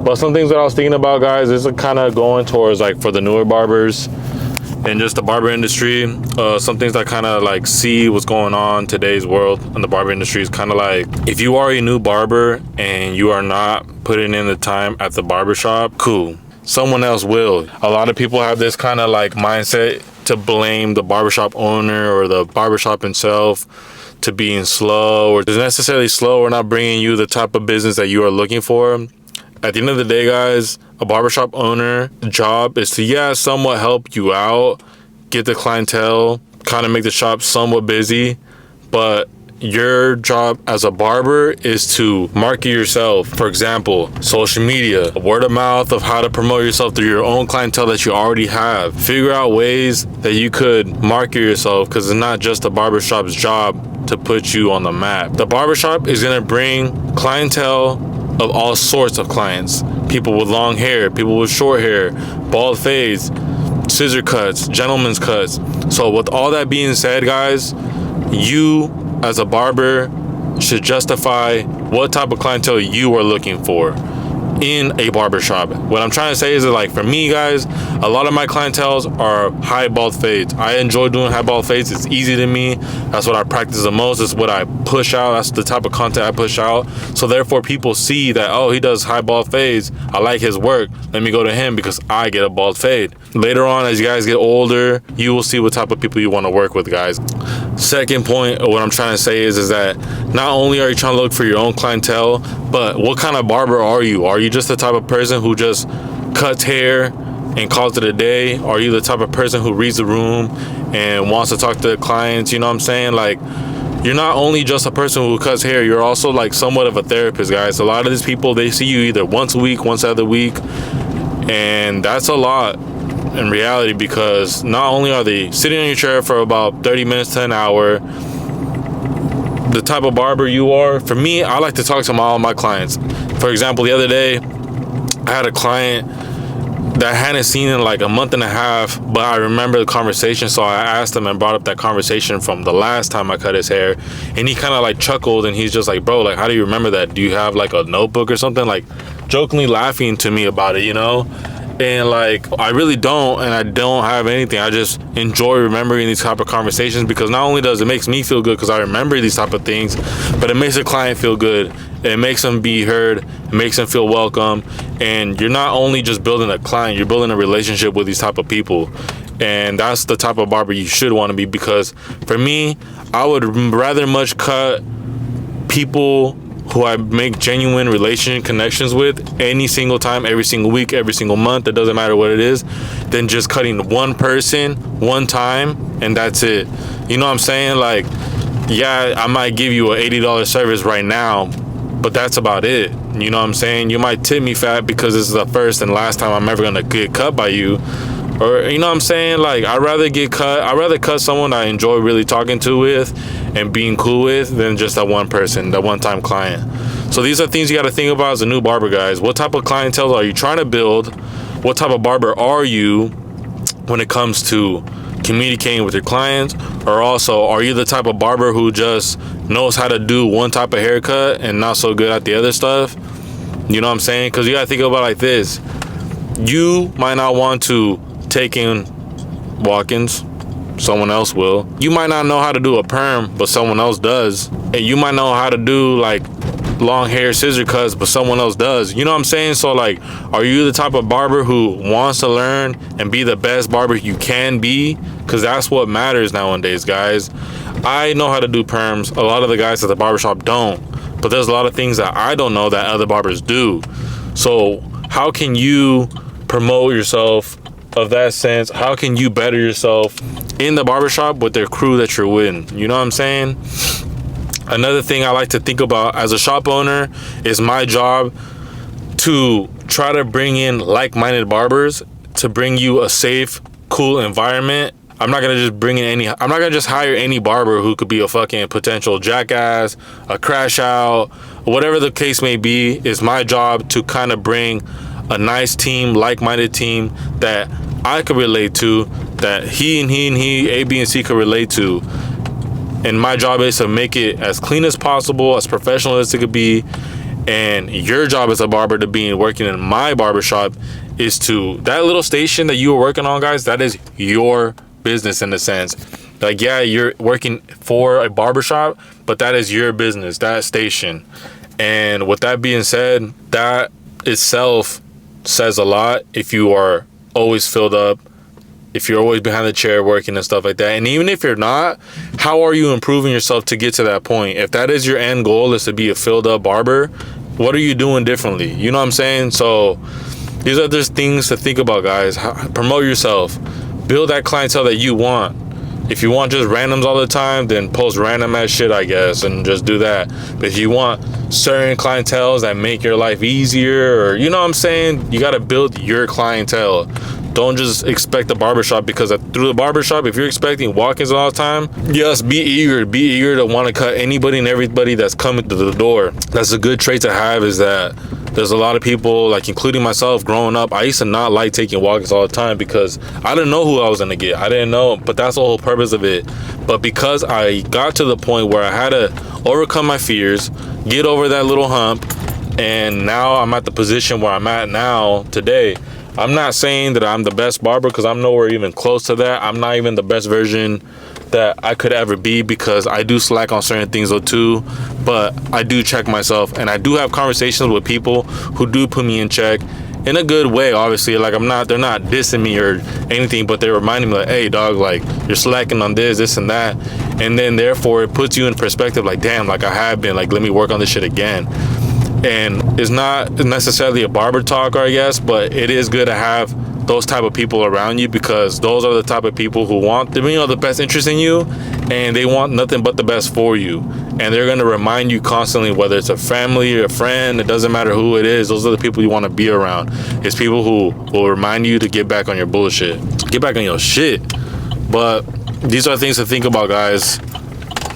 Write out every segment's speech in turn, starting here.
But some things that I was thinking about, guys, is kind of going towards like for the newer barbers and just the barber industry. Some things that kind of like see what's going on today's world in the barber industry is kind of like, if you are a new barber and you are not putting in the time at the barbershop, cool, someone else will. A lot of people have this kind of like mindset to blame the barbershop owner or the barbershop itself to being slow, or necessarily slow, or not bringing you the type of business that you are looking for. At the end of the day, guys, a barbershop owner job is to, somewhat help you out, get the clientele, kind of make the shop somewhat busy, but your job as a barber is to market yourself. For example, social media, word of mouth of how to promote yourself through your own clientele that you already have. Figure out ways that you could market yourself, because it's not just the barbershop's job to put you on the map. The barbershop is going to bring clientele of all sorts of clients. People with long hair, people with short hair, bald fades, scissor cuts, gentleman's cuts. So with all that being said, guys, you as a barber should justify what type of clientele you are looking for in a barbershop. What I'm trying to say is that, like, for me, guys, a lot of my clientels are high bald fades. I enjoy doing high bald fades. It's easy to me. That's what I practice the most. It's what I push out. That's the type of content I push out. So therefore people see that, oh, he does high bald fades, I like his work, let me go to him because I get a bald fade. Later on, as you guys get older, you will see what type of people you want to work with, guys. Second point of what I'm trying to say is that not only are you trying to look for your own clientele, but what kind of barber are you? Are you just the type of person who just cuts hair and calls it a day? Are you the type of person who reads the room and wants to talk to the clients? You know what I'm saying? Like, you're not only just a person who cuts hair, you're also like somewhat of a therapist, guys. A lot of these people, they see you either once a week, once out of the week, and that's a lot in reality, because not only are they sitting on your chair for about 30 minutes to an hour, the type of barber you are. For me, I like to talk to all my clients. For example, the other day, I had a client that I hadn't seen in like a month and a half, but I remember the conversation, so I asked him and brought up that conversation from the last time I cut his hair, and he kind of like chuckled, and he's just like, bro, like, how do you remember that? Do you have like a notebook or something? Like, jokingly laughing to me about it, you know? And like, I really don't, and I don't have anything. I just enjoy remembering these type of conversations, because not only does it makes me feel good because I remember these type of things, but it makes the client feel good. It makes them be heard. It makes them feel welcome. And you're not only just building a client, you're building a relationship with these type of people. And that's the type of barber you should want to be, because for me, I would rather much cut people who I make genuine relation connections with any single time, every single week, every single month, it doesn't matter what it is, than just cutting one person one time and that's it. You know what I'm saying? Like, yeah, I might give you an $80 service right now, but that's about it. You know what I'm saying? You might tip me fat because this is the first and last time I'm ever gonna get cut by you. Or, you know what I'm saying? Like, I'd rather cut someone I enjoy really talking to with and being cool with than just that one person, that one-time client. So these are things you got to think about as a new barber, guys. What type of clientele are you trying to build? What type of barber are you when it comes to communicating with your clients? Or also, are you the type of barber who just knows how to do one type of haircut and not so good at the other stuff? You know what I'm saying? Because you got to think about it like this. You might not want to take in walk-ins, someone else will. You might not know how to do a perm, but someone else does. And you might know how to do like long hair scissor cuts, but someone else does. You know what I'm saying? So like, are you the type of barber who wants to learn and be the best barber you can be? Because that's what matters nowadays, guys. I know how to do perms. A lot of the guys at the barbershop don't, but there's a lot of things that I don't know that other barbers do. So how can you promote yourself of that sense? How can you better yourself in the barbershop with their crew that you're with? You know what I'm saying? Another thing I like to think about as a shop owner is my job to try to bring in like-minded barbers to bring you a safe, cool environment. I'm not gonna just hire any barber who could be a fucking potential jackass, a crash out, whatever the case may be. It's my job to kind of bring a nice team, like-minded team that I could relate to, that he, A, B, and C could relate to. And my job is to make it as clean as possible, as professional as it could be, And your job as a barber to be working in my barbershop is to, that little station that you were working on, guys, that is your business in a sense. Like, yeah, you're working for a barbershop, but that is your business, that station. And with that being said, that itself says a lot if you are always filled up, if you're always behind the chair working and stuff like that. And even if you're not, how are you improving yourself to get to that point? If that is your end goal, is to be a filled up barber, what are you doing differently? You know what I'm saying? So these are just things to think about, guys. Promote yourself, build that clientele that you want. If you want just randoms all the time, then post random ass shit, I guess, and just do that. But if you want certain clienteles that make your life easier, or, you know what I'm saying, you got to build your clientele. Don't just expect the barbershop, because through the barbershop, if you're expecting walk-ins all the time, yes, be eager to want to cut anybody and everybody that's coming to the door. That's a good trait to have, is that there's a lot of people, like including myself, growing up, I used to not like taking walk-ins all the time because I didn't know who I was gonna get. I didn't know, but that's the whole purpose of it. But because I got to the point where I had to overcome my fears, get over that little hump, and now I'm at the position where I'm at now today. I'm not saying that I'm the best barber, because I'm nowhere even close to that. I'm not even the best version that I could ever be, because I do slack on certain things though too. But I do check myself, and I do have conversations with people who do put me in check in a good way. Obviously, like they're not dissing me or anything, but they're reminding me like, hey dog, like you're slacking on this and that. And then therefore it puts you in perspective, like, damn, like I have been, like, let me work on this shit again. And it's not necessarily a barber talk, I guess, but it is good to have those type of people around you, because those are the type of people who want the best interest in you, and they want nothing but the best for you. And they're going to remind you constantly, whether it's a family or a friend, it doesn't matter who it is. Those are the people you want to be around. It's people who will remind you to get back on your bullshit, get back on your shit. But these are things to think about, guys.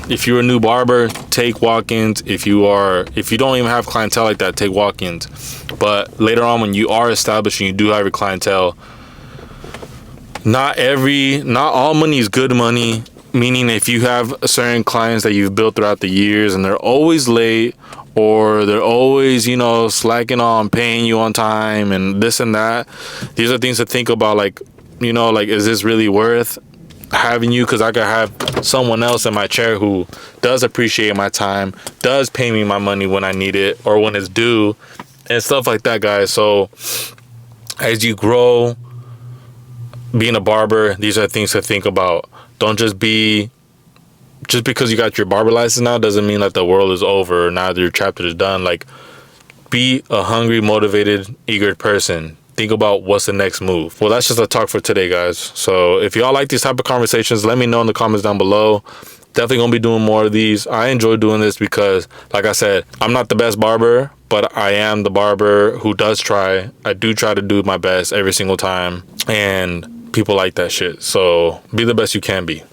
If you're a new barber, take walk-ins. If you don't even have clientele like that, take walk-ins. But later on, when you are established and you do have your clientele, not all money is good money. Meaning, if you have certain clients that you've built throughout the years and they're always late, or they're always, slacking on paying you on time and this and that, these are things to think about. Like, is this really worth having you? Because I could have someone else in my chair who does appreciate my time, does pay me my money when I need it or when it's due, and stuff like that, guys. So as you grow being a barber, these are things to think about. Don't just because you got your barber license now doesn't mean that the world is over, or now that your chapter is done. Like, be a hungry, motivated, eager person. Think about what's the next move. Well, that's just a talk for today, guys. So if y'all like these type of conversations, let me know in the comments down below. Definitely gonna be doing more of these. I enjoy doing this because, like I said, I'm not the best barber, but I am the barber who does try. I do try to do my best every single time, and people like that shit. So be the best you can be.